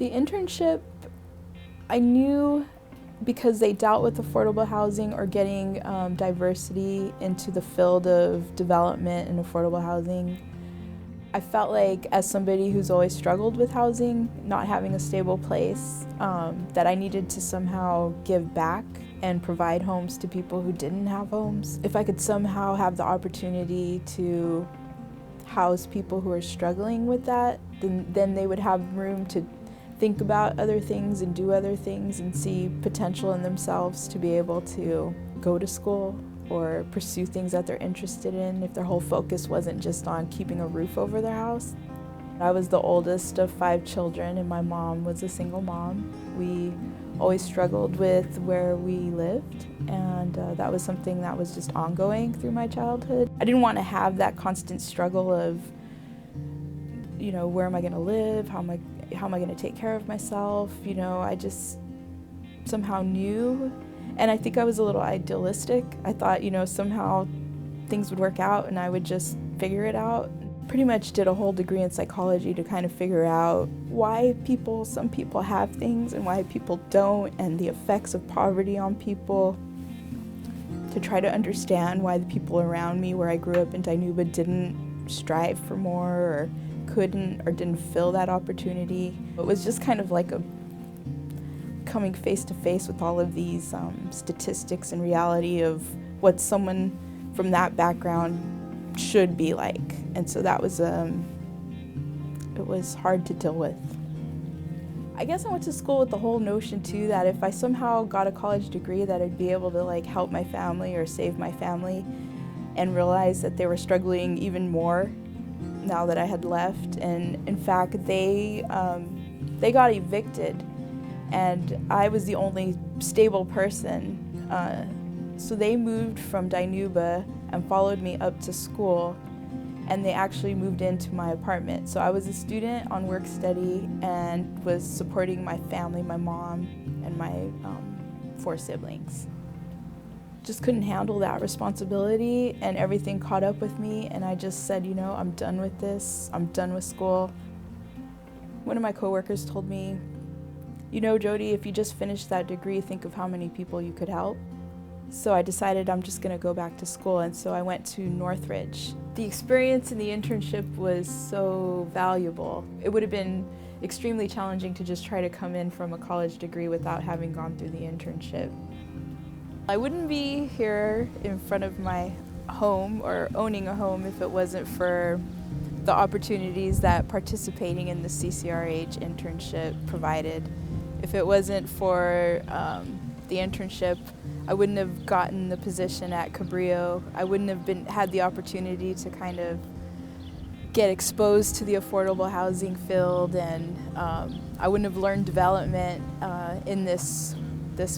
The internship, I knew because they dealt with affordable housing or getting diversity into the field of development and affordable housing. I felt like as somebody who's always struggled with housing, not having a stable place, that I needed to somehow give back and provide homes to people who didn't have homes. If I could somehow have the opportunity to house people who are struggling with that, then they would have room to think about other things and do other things and see potential in themselves to be able to go to school or pursue things that they're interested in if their whole focus wasn't just on keeping a roof over their house. I was the oldest of 5 children and my mom was a single mom. We always struggled with where we lived, and that was something that was just ongoing through my childhood. I didn't want to have that constant struggle of, where am I going to live? How am I going to take care of myself? I just somehow knew, and I think I was a little idealistic. I thought, somehow things would work out and I would just figure it out. Pretty much did a whole degree in psychology to kind of figure out why some people have things and why people don't, and the effects of poverty on people, to try to understand why the people around me where I grew up in Dinuba didn't strive for more or couldn't or didn't feel that opportunity. It was just kind of like a coming face to face with all of these statistics and reality of what someone from that background should be like. And so that was, it was hard to deal with. I guess I went to school with the whole notion too that if I somehow got a college degree that I'd be able to help my family or save my family, and realize that they were struggling even more now that I had left. And in fact, they got evicted and I was the only stable person. So they moved from Dinuba and followed me up to school, and they actually moved into my apartment. So I was a student on work study and was supporting my family, my mom and my 4 siblings. Just couldn't handle that responsibility, and everything caught up with me, and I just said, I'm done with this, I'm done with school. One of my coworkers told me, Jodie, if you just finished that degree, think of how many people you could help. So I decided I'm just going to go back to school, and so I went to Northridge. The experience in the internship was so valuable. It would have been extremely challenging to just try to come in from a college degree without having gone through the internship. I wouldn't be here in front of my home or owning a home if it wasn't for the opportunities that participating in the CCRH internship provided. If it wasn't for the internship, I wouldn't have gotten the position at Cabrillo. I wouldn't have had the opportunity to kind of get exposed to the affordable housing field, and I wouldn't have learned development in this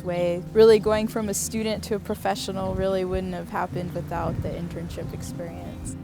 way. Really going from a student to a professional really wouldn't have happened without the internship experience.